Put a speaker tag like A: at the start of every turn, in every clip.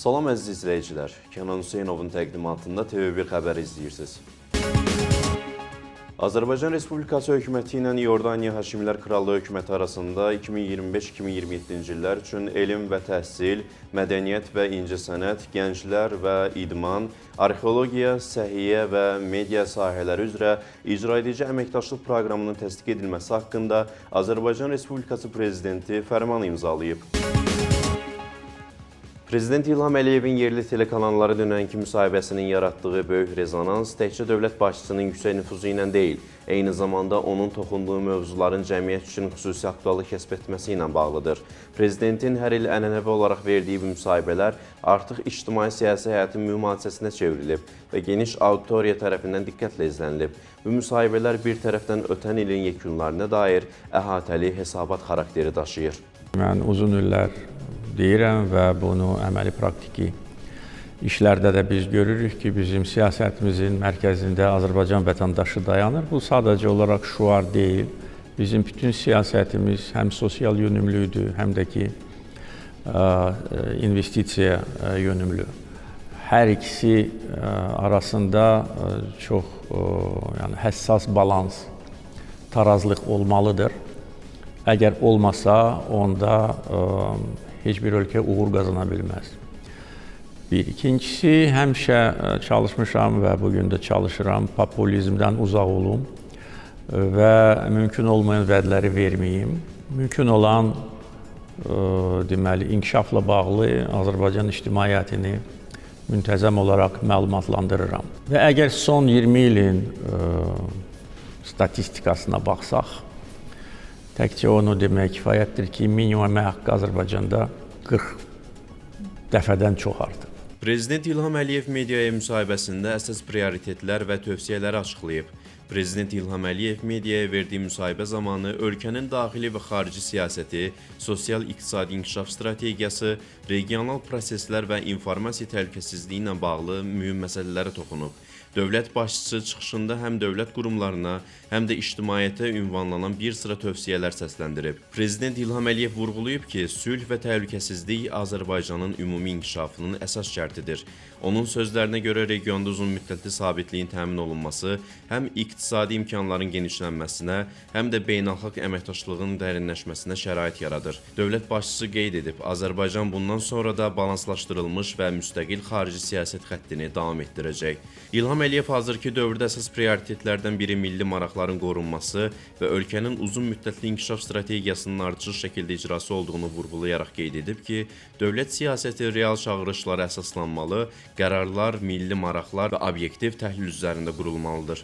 A: Salam əziz izləyicilər, Kənan Hüseynovun təqdimatında TV1 xəbəri izləyirsiniz. Azərbaycan Respublikası hökuməti ilə İordaniya Haşimlər Krallığı hökuməti arasında 2025-2027-ci illər üçün elm və təhsil, mədəniyyət və incəsənət, gənclər və idman, arxeologiya, səhiyyə və media sahələri üzrə icra edici əməkdaşlıq proqramının təsdiq edilməsi haqqında Azərbaycan Respublikası Prezidenti fərman imzalayıb. Prezident İlham Əliyevin yerli telekanallara dönənki müsahibəsinin yaratdığı böyük rezonans təkcə dövlət başçısının yüksək nüfuzu ilə deyil, eyni zamanda onun toxunduğu mövzuların cəmiyyət üçün xüsusi aktuallıq kəsb etməsi ilə bağlıdır. Prezidentin hər il ənənəvi olaraq verdiyi bu müsahibələr artıq ictimai-siyasi həyatın mühüm hadisəsinə çevrilib və geniş auditoriya tərəfindən diqqətlə izlənilib. Bu müsahibələr bir tərəfdən ötən ilin yekunlarına dair əhatəli hesabat xarakteri daşıyır.
B: Mən uzun illər deyirəm və bunu əməli praktiki işlərdə də biz görürük ki, bizim siyasətimizin mərkəzində Azərbaycan vətəndaşı dayanır. Bu sadəcə olaraq şüar deyil. Bizim bütün siyasətimiz həm sosial yönümlüdür, həm də ki, investisiya yönümlü. Hər ikisi arasında çox həssas balans, tarazlıq olmalıdır. Əgər olmasa, onda heç bir ölkə uğur qazana bilməz. İkincisi, həmişə çalışmışam və bugün də çalışıram, populizmdən uzaq olum və mümkün olmayan vədləri verməyim. Mümkün olan, deməli, inkişafla bağlı Azərbaycan ictimaiyyətini müntəzəm olaraq məlumatlandırıram. Və əgər son 20 ilin statistikasına baxsaq, təkcə onu demək kifayətdir ki, minimum əmək haqqı Azərbaycanda 40 dəfədən çox artıb.
A: Prezident İlham Əliyev mediaya müsahibəsində əsas prioritetlər və tövsiyələri açıqlayıb. Prezident İlham Əliyev mediaya verdiyi müsahibə zamanı ölkənin daxili və xarici siyasəti, sosial-iqtisadi inkişaf strategiyası, regional proseslər və informasiya təhlükəsizliyi ilə bağlı mühüm məsələlərə toxunub. Dövlət başçısı çıxışında həm dövlət qurumlarına, həm də ictimaiyyətə ünvanlanan bir sıra tövsiyələr səsləndirib. Prezident İlham Əliyev vurğulayıb ki, sülh və təhlükəsizlik Azərbaycanın ümumi inkişafının əsas şərtidir. Onun sözlərinə görə regionda uzunmüddətli sabitliyin təmin olunması həm iqtisadi imkanların genişlənməsinə, həm də beynəlxalq əməkdaşlığın dərinləşməsinə şərait yaradır. Dövlət başçısı qeyd edib, Azərbaycan bundan sonra da balanslaşdırılmış və müstəqil xarici siyasət xəttini davam etdirəcək. İlham Əliyev hazırki dövrdə əsas prioritetlərdən biri milli maraqların qorunması və ölkənin uzun müddətli inkişaf strategiyasının ardıcıl şəkildə icrası olduğunu vurğulayaraq qeyd edib ki, dövlət siyasəti real çağırışlara əsaslanmalı, qərarlar milli maraqlar və obyektiv təhlil üzərində qurulmalıdır.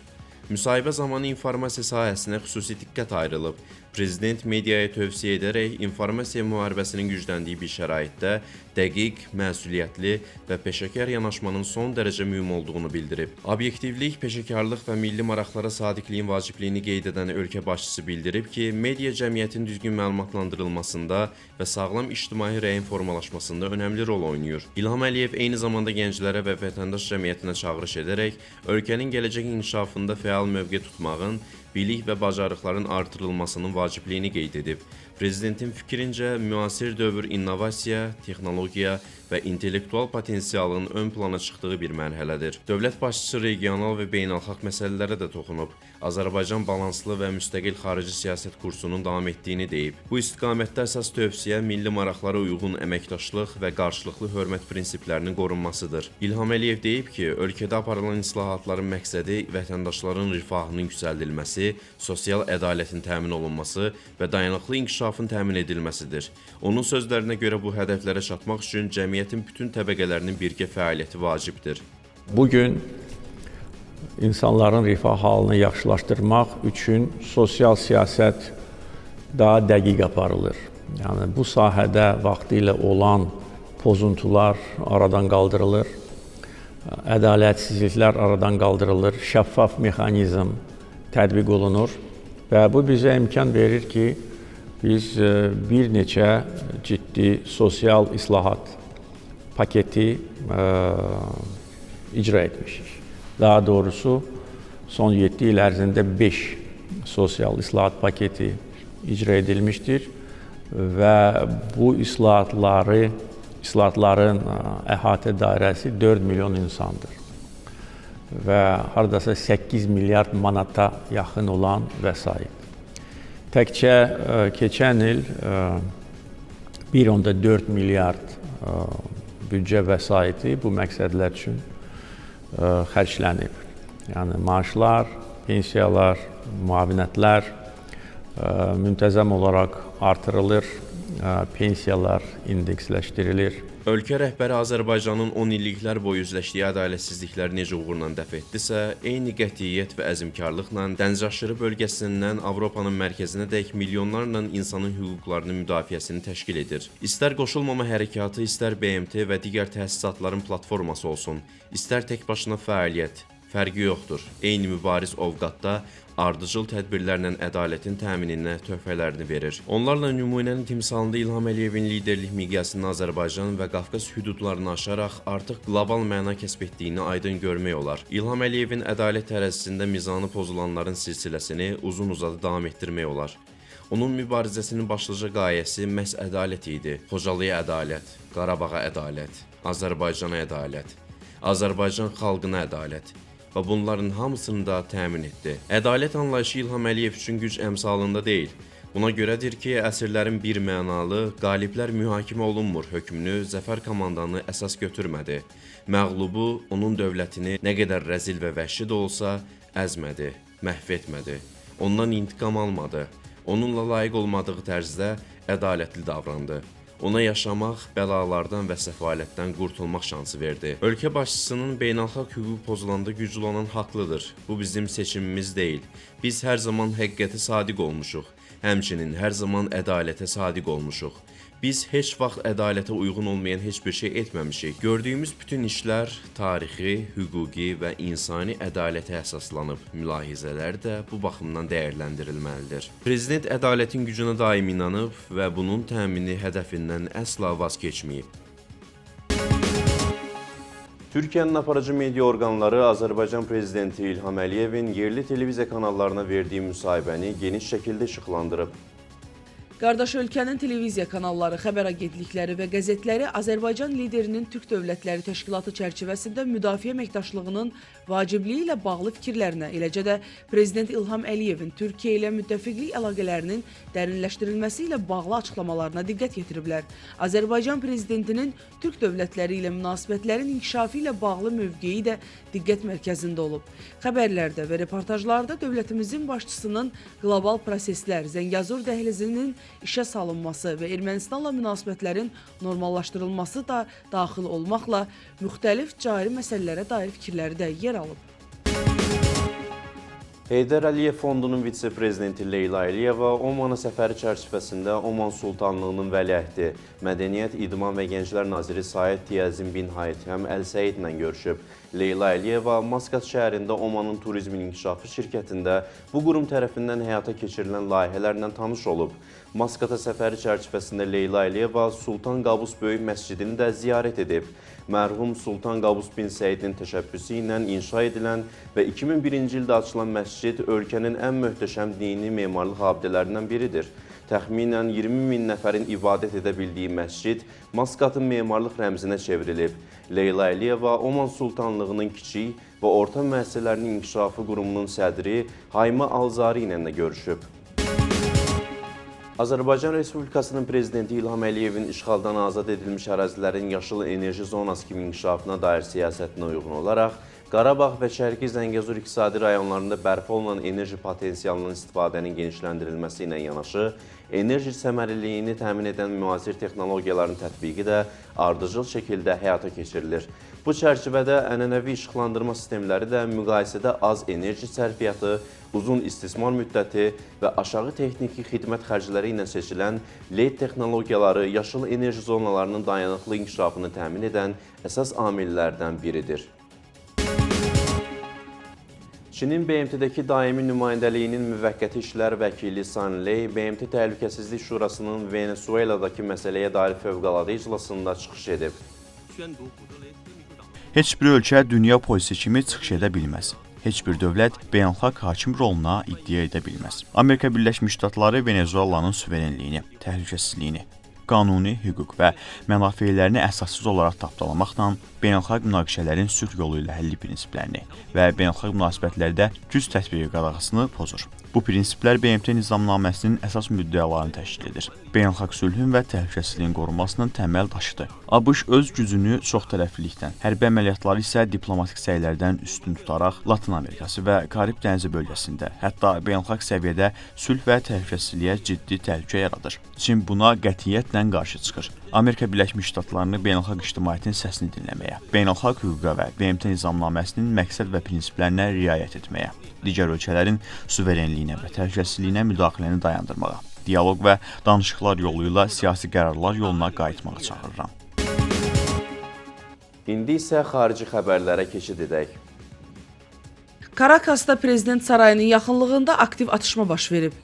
A: Müsahibə zamanı informasiya sahəsinə xüsusi diqqət ayrılıb. Prezident mediaya tövsiyə edərək informasiya müharibəsinin gücləndiyi bir şəraitdə dəqiq, məsuliyyətli və peşəkar yanaşmanın son dərəcə mühüm olduğunu bildirib. Obyektivlik, peşəkarlıq və milli maraqlara sadiqliyin vacibliyini qeyd edən ölkə başçısı bildirib ki, media cəmiyyətin düzgün məlumatlandırılmasında və sağlam ictimai rəyin formalaşmasında önəmli rol oynayır. İlham Əliyev eyni zamanda gənclərə və vətəndaş cəmiyyətinə çağırış edərək ölkənin gələcək inkişafında fəal mövqe tutmağın, bilik və bacarıqların artırılmasının vacibliyini qeyd edib. Prezidentin fikrincə, müasir dövr innovasiya, texnologiya və intellektual potensialın ön plana çıxdığı bir mərhələdir. Dövlət başçısı regional və beynəlxalq məsələlərə də toxunub. Azərbaycan balanslı və müstəqil xarici siyasət kursunun davam etdiyini deyib. Bu istiqamətdə əsas tövsiyə milli maraqlara uyğun əməkdaşlıq və qarşılıqlı hörmət prinsiplərinin qorunmasıdır. İlham Əliyev deyib ki, ölkədə aparılan islahatların məqsədi vətəndaşların rifahının yüksəldilməsi, sosial ədalətin təmin olunması və dayanıqlı inkişafın təmin edilməsidir. Onun sözlərinə görə bu hədəflərə çatmaq üçün cəmiyyətin bütün təbəqələrinin birgə fəaliyyəti vacibdir.
B: Bugün insanların rifah halını yaxşılaşdırmaq üçün sosial siyasət daha dəqiq aparılır. Yəni, bu sahədə vaxtilə olan pozuntular aradan qaldırılır, ədalətsizliklər aradan qaldırılır, şəffaf mexanizm tətbiq olunur və bu bizə imkan verir ki, biz bir neçə ciddi sosial islahat paketi icra etmişik. Daha doğrusu son 7 il ərzində 5 sosial islahat paketi icra edilmişdir və bu islahatları İslahatların əhatə dairəsi 4 milyon insandır və hardasa 8 milyard manata yaxın olan vəsait. Təkcə keçən il 1,4 milyard büdcə vəsaiti bu məqsədlər üçün xərclənib. Yəni maaşlar, pensiyalar, müavinətlər müntəzəm olaraq artırılır, pensiyalar indeksləşdirilir.
A: Ölkə rəhbəri Azərbaycanın 10 illiklər boyu üzləşdiyi ədalətsizlikləri necə uğurla dəf etdisə, eyni qətiyyət və əzmkarlıqla Dənizyaşırı bölgəsindən Avropanın mərkəzinədək milyonlarla insanın hüquqlarının müdafiəsini təşkil edir. İstər qoşulmama hərəkatı, istər BMT və digər təsisatların platforması olsun, istər tək başına fəaliyyət, fərqi yoxdur. Eyni mübariz ovqatda ardıcıl tədbirlərlə ədalətin təmininə töhfələrini verir. Onlarla nümunənin timsalında İlham Əliyevin liderlik miqyasını Azərbaycan və Qafqaz hüdudlarını aşaraq artıq qlobal məna kəsb etdiyini aydın görmək olar. İlham Əliyevin ədalət tərəzisində mizanı pozulanların silsiləsini uzun-uzadı davam etdirmək olar. Onun mübarizəsinin başlıca qayəsi məhz ədalət idi. Xocalıya ədalət, Qarabağa ədalət, Azərbaycana ədalət, Azərbaycan xalqına ədalət və bunların hamısını da təmin etdi. Ədalət anlayışı İlham Əliyev üçün güc əmsalında deyil. Buna görədir ki, əsrlərin bir mənalı, qaliblər mühakimə olunmur hökmünü zəfər komandanı əsas götürmədi. Məğlubu, onun dövlətini nə qədər rəzil və vəhşi də olsa, əzmədi, məhv etmədi. Ondan intiqam almadı. Onunla layiq olmadığı tərzdə ədalətli davrandı. Ona yaşamaq, bəlalardan və səfalətdən qurtulmaq şansı verdi. Ölkə başçısının beynəlxalq hüquq pozulanda güclü olan haqlıdır. Bu bizim seçimimiz deyil. Biz hər zaman həqiqətə sadiq olmuşuq. Həmçinin hər zaman ədalətə sadiq olmuşuq. Biz heç vaxt ədalətə uyğun olmayan heç bir şey etməmişik. Gördüyümüz bütün işlər tarixi, hüquqi və insani ədalətə əsaslanıb. Mülahizələr də bu baxımdan dəyərləndirilməlidir. Prezident ədalətin gücünə daim inanıb və bunun təmini hədəfindən əsla vaz keçməyib. Türkiyənin aparıcı media orqanları Azərbaycan Prezidenti İlham Əliyevin yerli televiziya kanallarına verdiyi müsahibəni geniş şəkildə işıqlandırıb.
C: Qardaş ölkənin televiziya kanalları, xəbər agentlikləri və qəzetləri Azərbaycan liderinin Türk Dövlətləri Təşkilatı çərçivəsində müdafiə əməkdaşlığının vacibliyi ilə bağlı fikirlərinə, eləcə də Prezident İlham Əliyevin Türkiyə ilə müttəfiqlik əlaqələrinin dərinləşdirilməsi ilə bağlı açıqlamalarına diqqət yetiriblər. Azərbaycan Prezidentinin Türk dövlətləri ilə münasibətlərin inkişafı ilə bağlı mövqeyi də diqqət mərkəzində olub. Xəbərlərdə və reportajlarda dövlətimizin başçısının qlobal proseslər, Zəngəzur dəhlizinin işə salınması və Ermənistanla münasibətlərin normallaşdırılması da daxil olmaqla müxtəlif cari məsələlərə dair fikirləri də yer alıb.
A: Heydər Əliyev Fondunun vitse-prezidenti Leyla Əliyeva Omana səfəri çərçivəsində Oman Sultanlığının vəliəhdi, Mədəniyyət, İdman və Gənclər naziri Said Tiyəzin bin Haythəm Əl-Səid ilə görüşüb. Leyla Əliyeva Maskat şəhərində Omanın turizmin inkişafı şirkətində bu qurum tərəfindən həyata keçirilən layihələrlə tanış olub. Maskata səfəri çərçivəsində Leyla Əliyeva Sultan Qabus Böyük məscidini də ziyarət edib. Mərhum Sultan Qabus bin Səidin təşəbbüsü ilə inşa edilən və 2001-ci ildə açılan məscid ölkənin ən möhtəşəm dini memarlıq abidələrindən biridir. Təxminən 20 min nəfərin ibadət edə bildiyi məscid Maskatın memarlıq rəmzinə çevrilib. Leyla Əliyeva Oman Sultanlığının kiçik və orta müəssisələrinin inkişafı qurumunun sədri Hayma Alzari ilə də görüşüb. Azərbaycan Respublikasının Prezidenti İlham Əliyevin işğaldan azad edilmiş ərazilərin yaşıl enerji zonası kimi inkişafına dair siyasətinə uyğun olaraq Qarabağ və Şərqi Zəngəzur iqtisadi rayonlarında bərpa olunan enerji potensialının istifadənin genişləndirilməsi ilə yanaşı, enerji səmərəliliyini təmin edən müasir texnologiyaların tətbiqi də ardıcıl şəkildə həyata keçirilir. Bu çərçivədə ənənəvi işıqlandırma sistemləri də müqayisədə az enerji sərfiyyatı, uzun istismar müddəti və aşağı texniki xidmət xərcləri ilə seçilən LED texnologiyaları yaşıl enerji zonalarının dayanıqlı inkişafını təmin edən əsas amillərdən biridir. Çinin BMT-dəki daimi nümayəndəliyinin müvəqqəti işlər vəkili San Ley, BMT Təhlükəsizlik Şurasının Venezueladakı məsələyə dair fövqəladə iclasında çıxış edib.
D: Heç bir ölkə dünya polisi kimi çıxış edə bilməz. Heç bir dövlət beynəlxalq hakim roluna iddia edə bilməz. Amerika Birləşmiş Ştatları Venezuelanın suverenliyini, təhlükəsizliyini, qanuni hüquq və mənafelərini əsassız olaraq tapdalamaqla beynəlxalq münaqişələrin sülh yolu ilə həlli prinsiplərini və beynəlxalq münasibətlərdə güc tətbiqi qadağasını pozur. Bu prinsiplər BMT nizamnaməsinin əsas müddəalarını təşkil edir. Beynəlxalq sülhün və təhlükəsizliyin qorunmasının təməl daşıdır. ABŞ öz gücünü çoxtərəflilikdən, hərbi əməliyyatları isə diplomatik səylərdən üstün tutaraq Latın Amerikası və Karib dənizi bölgəsində, hətta beynəlxalq səviyyədə sülh və təhlükəsizliyə ciddi təhlükə yaradır. Çin buna qətiyyətlə qarşı çıxır. Amerika Birləşmiş Ştatlarını beynəlxalq ictimaiyyətin səsini dinləməyə, beynəlxalq hüquqa və BMT nizamnaməsinin məqsəd və prinsiplərinə riayət etməyə, digər ölkələrin suverenliyinə və təhlükəsizliyinə müdaxiləni dayandırmağa, dialoq və danışıqlar yolu ilə siyasi qərarlar yoluna qayıtmağa çağırıram.
A: İndi isə xarici xəbərlərə keçid edək.
C: Karakasda prezident sarayının yaxınlığında aktiv atışma baş verib.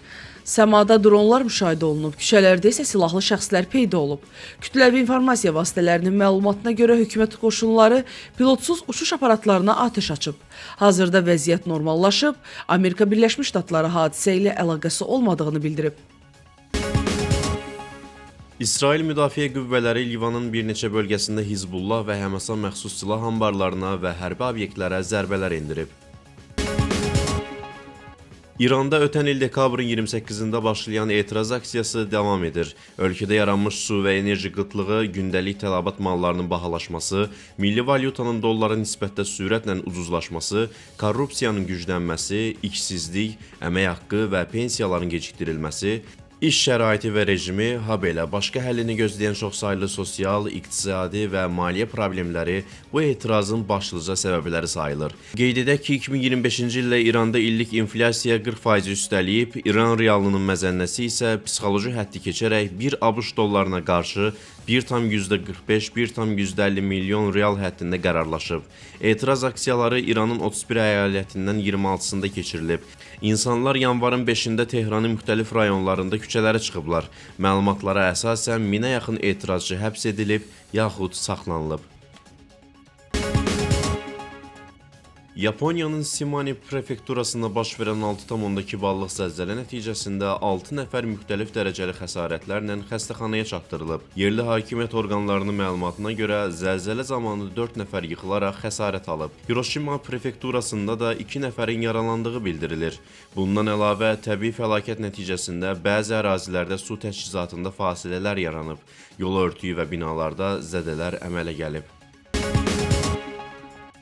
C: Səmada dronlar müşahidə olunub, küçələrdə isə silahlı şəxslər peyda olub. Kütləvi informasiya vasitələrinin məlumatına görə hökumət qoşunları pilotsuz uçuş aparatlarına atəş açıb. Hazırda vəziyyət normallaşıb, Amerika Birləşmiş Ştatları hadisə ilə əlaqəsi olmadığını bildirib.
A: İsrail Müdafiə Qüvvələri Livanın bir neçə bölgəsində Hizbullah və Həməsə məxsus silah anbarlarına və hərbi obyektlərə zərbələr endirib. İranda ötən il dekabrın 28-də başlayan etiraz aksiyası davam edir. Ölkədə yaranmış su və enerji qıtlığı, gündəlik tələbat mallarının bahalaşması, milli valyutanın dollara nisbətdə sürətlə ucuzlaşması, korrupsiyanın güclənməsi, işsizlik, əmək haqqı və pensiyaların gecikdirilməsi, İş şəraiti və rejimi, habelə başqa həllini gözləyən çoxsaylı sosial, iqtisadi və maliyyə problemləri bu etirazın başlıca səbəbləri sayılır. Qeyd edək ki, 2025-ci ildə İranda illik inflyasiya 40% üstəliyib, İran realının məzənnəsi isə psixoloji həddi keçərək 1 ABŞ dollarına qarşı 1,45, 1,50 milyon real həddində qərarlaşıb. Etiraz aksiyaları İranın 31 əyalətindən 26-sında keçirilib. İnsanlar yanvarın 5-də Tehranın müxtəlif rayonlarında küçələrə çıxıblar. Məlumatlara əsasən 1000-ə yaxın etirazçı həbs edilib, yaxud saxlanılıb. Yaponiyanın Shimane prefekturasında baş verən 6,2 ballıq zəlzələ nəticəsində 6 nəfər müxtəlif dərəcəli xəsarətlərlə xəstəxanaya çatdırılıb. Yerli hakimiyyət orqanlarının məlumatına görə zəlzələ zamanı 4 nəfər yıxılaraq xəsarət alıb. Hiroşima prefekturasında da 2 nəfərin yaralandığı bildirilir. Bundan əlavə, təbii fəlakət nəticəsində bəzi ərazilərdə su təchizatında fasilələr yaranıb. Yol örtüyü və binalarda zədələr əmələ gəlib.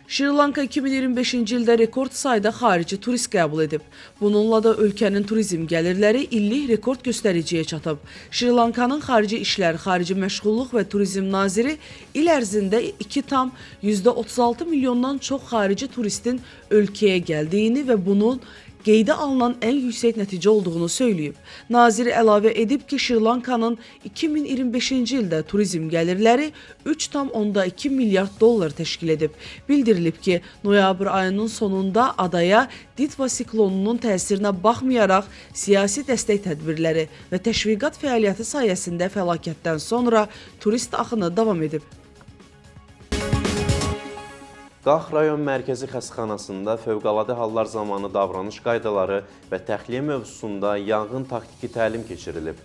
C: Şri Lanka 2025-ci ildə rekord sayda xarici turist qəbul edib. Bununla da ölkənin turizm gəlirləri illik rekord göstəriciyə çatıb. Şri Lankanın Xarici İşlər, Xarici Məşğulluq və Turizm naziri il ərzində 2,36 milyondan çox xarici turistin ölkəyə gəldiyini və bunun qeydə alınan ən yüksək nəticə olduğunu söyləyib. Nazir əlavə edib ki, Şri Lankanın 2025-ci ildə turizm gəlirləri 3,2 milyard dollar təşkil edib. Bildirilib ki, noyabr ayının sonunda adaya Ditva siklonunun təsirinə baxmayaraq siyasi dəstək tədbirləri və təşviqat fəaliyyəti sayəsində fəlakətdən sonra turist axını davam edib.
A: Qax rayon mərkəzi xəstəxanasında fövqəladə hallar zamanı davranış qaydaları və təxliyə mövzusunda yanğın taktiki təlim keçirilib.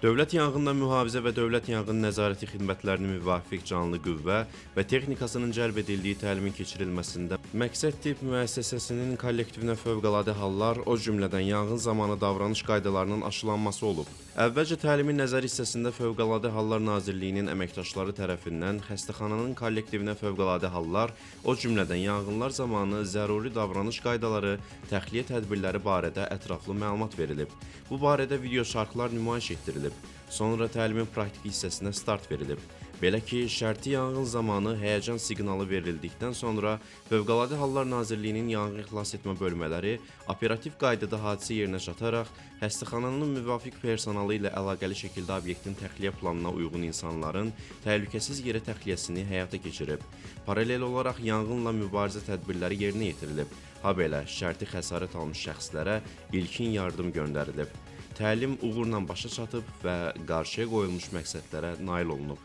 A: Dövlət Yanğından Mühafizə və Dövlət Yanğın Nəzarəti xidmətlərinin müvafiq canlı qüvvə və texnikasının cəlb edildiyi təlimin keçirilməsində məqsəd tibb müəssisəsinin kollektivinə fövqəladə hallar, o cümlədən yanğın zamanı davranış qaydalarının aşılanması olub. Əvvəlcə təlimin nəzəri hissəsində Fövqəladə Hallar Nazirliyinin əməkdaşları tərəfindən xəstəxananın kollektivinə fövqəladə hallar, o cümlədən yanğınlar zamanı zəruri davranış qaydaları, təxliyə tədbirləri barədə ətraflı məlumat verilib. Bu barədə video şarkılar nümayiş etdirilib. Sonra təlimin praktik hissəsinə start verilib. Belə ki, şərti yanğın zamanı həyəcan siqnalı verildikdən sonra Fövqəladə Hallar Nazirliyinin yanğın xilas etmə bölmələri operativ qaydada hadisə yerinə çataraq xəstəxananın müvafiq personalı ilə əlaqəli şəkildə obyektin təxliyə planına uyğun insanların təhlükəsiz yerə təxliyəsini həyata keçirib. Paralel olaraq yanğınla mübarizə tədbirləri yerinə yetirilib. Habelə şərti xəsarət almış şəxslərə ilkin yardım göndərilib. Təlim uğurla başa çatıb və qarşıya qoyulmuş məqsədlərə nail olunub.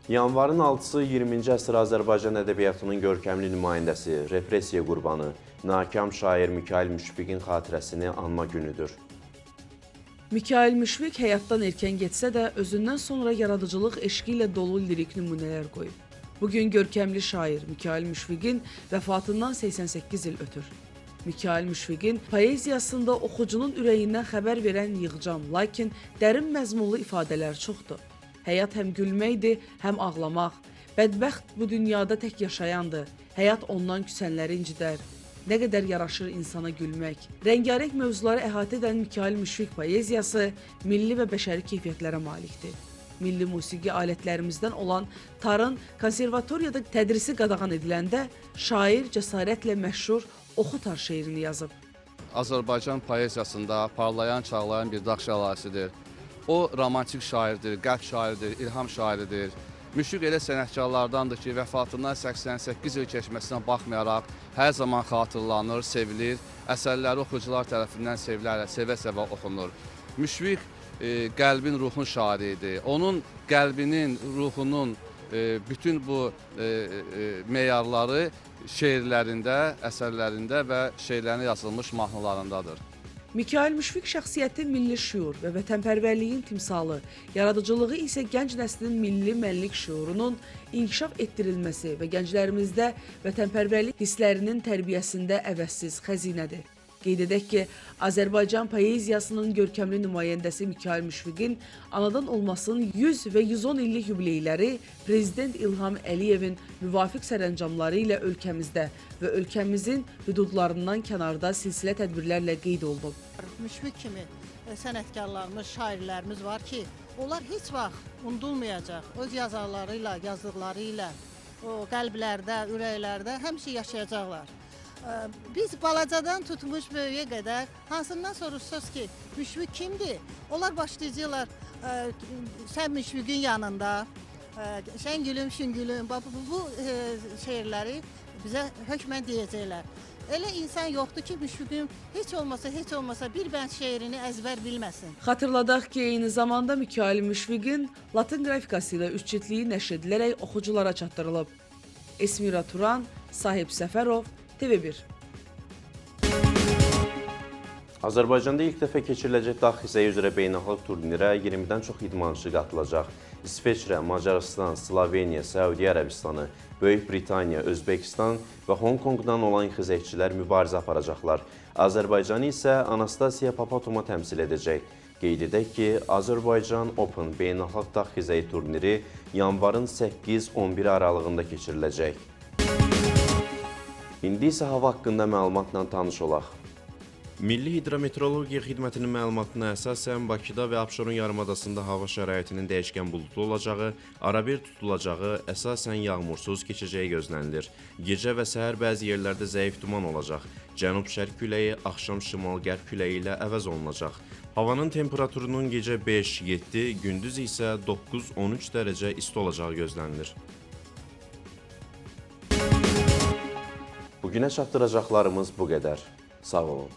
A: Yanvarın 6-sı 20-ci əsr Azərbaycan ədəbiyyatının görkəmli nümayəndəsi, repressiya qurbanı, nakam şair Mikayıl Müşfiqin xatirəsini anma günüdür.
C: Mikail Müşfiq həyatdan erkən getsə də, özündən sonra yaradıcılıq eşqi ilə dolu lirik nümunələr qoyub. Bugün görkəmli şair Mikail Müşfiqin vəfatından 88 il ötür. Mikail Müşfiqin poeziyasında oxucunun ürəyindən xəbər verən yığcam, lakin dərin məzmunlu ifadələr çoxdur. Həyat həm gülməkdir, həm ağlamaq. Bədbəxt bu dünyada tək yaşayandır. Həyat ondan küsənləri incidər. Nə qədər yaraşır insana gülmək. Rəngarəng mövzuları əhatə edən Mikail Müşfiq poeziyası milli və bəşəri keyfiyyətlərə malikdir. Milli musiqi alətlərimizdən olan tarın konservatoriyada tədrisi qadağan ediləndə şair cəsarətlə məşhur Oxu tar şeirini yazıb.
E: Azərbaycan poeziyasında parlayan, çağlayan bir dağ şəlaləsidir. O romantik şairdir, qəlb şairidir, ilham şairidir. Müşfiq elə sənətkarlardandır ki, vəfatından 88 il keçməsinə baxmayaraq hər zaman xatırlanır, sevilir, əsərləri oxucular tərəfindən sevə-sevə oxunur. Müşfiq qəlbin, ruhun şairi idi. Onun qəlbinin, ruhunun bütün bu meyarları şeirlərində, əsərlərində və şeirlərində yazılmış mahnılarındadır.
C: Mikail Müşfiq şəxsiyyəti milli şüur və vətənpərvərliyin timsalı, yaradıcılığı isə gənc nəslin milli mənlik şüurunun inkişaf etdirilməsi və gənclərimizdə vətənpərvərlik hisslərinin tərbiyəsində əvəzsiz xəzinədir. Qeyd edək ki, Azərbaycan poeziyasının görkəmli nümayəndəsi Mikail Müşfiqin anadan olmasının 100 və 110 illik yubileyləri Prezident İlham Əliyevin müvafiq sərəncamları ilə ölkəmizdə və ölkəmizin hüdudlarından kənarda silsilə tədbirlərlə qeyd olunub.
F: Müşfiq kimi sənətkarlarımız, şairlərimiz var ki, onlar heç vaxt unudulmayacaq. Öz yazarlarıyla, yazdıqları ilə o qəlblərdə, ürəklərdə həmişə yaşayacaqlar. Biz balacadan tutmuş böyüyə qədər hansından soruşsaq ki, Müşfiq kimdir? Onlar başlayacaqlar, sən Müşfiqin yanında, sən gülüm, şüngülüm, bu şeirləri bizə hökmən deyəcəklər. Elə insan yoxdur ki, Müşfiqin heç olmasa bir bənd şeirini əzbər bilməsin.
C: Xatırladaq ki, eyni zamanda Mikail Müşfiqin latın qrafikası ilə üçcütlüyü nəşr edilərək oxuculara çatdırılıb. Esmira Turan, Sahib Səfərov, TV1.
A: Azərbaycanda ilk dəfə keçiriləcək dağ xizəyi üzrə beynəlxalq turnirə 20-dən çox idmançı qatılacaq. İsveçrə, Macarıstan, Sloveniya, Səudiyyə Ərəbistanı, Böyük Britaniya, Özbəkistan və Hong Kongdan olan xizəkçilər mübarizə aparacaqlar. Azərbaycanı isə Anastasiya Papatoma təmsil edəcək. Qeyd edək ki, Azərbaycan Open beynəlxalq dağ xizəyi turniri yanvarın 8-11 aralığında keçiriləcək. İndi isə hava haqqında məlumatla tanış olaq. Milli Hidrometeorologiya Xidmətinin məlumatına əsasən Bakıda və Abşeron yarımadasında hava şəraitinin dəyişkən buludlu olacağı, arabir tutulacağı, əsasən yağmursuz keçəcəyi gözlənilir. Gecə və səhər bəzi yerlərdə zəif duman olacaq. Cənub-şərq küləyi, axşam şimal-qərb küləyi ilə əvəz olunacaq. Havanın temperaturunun gecə 5-7, gündüz isə 9-13 dərəcə isti olacağı gözlənilir. Bugünə çatdıracaqlarımız bu qədər. Sağ olun.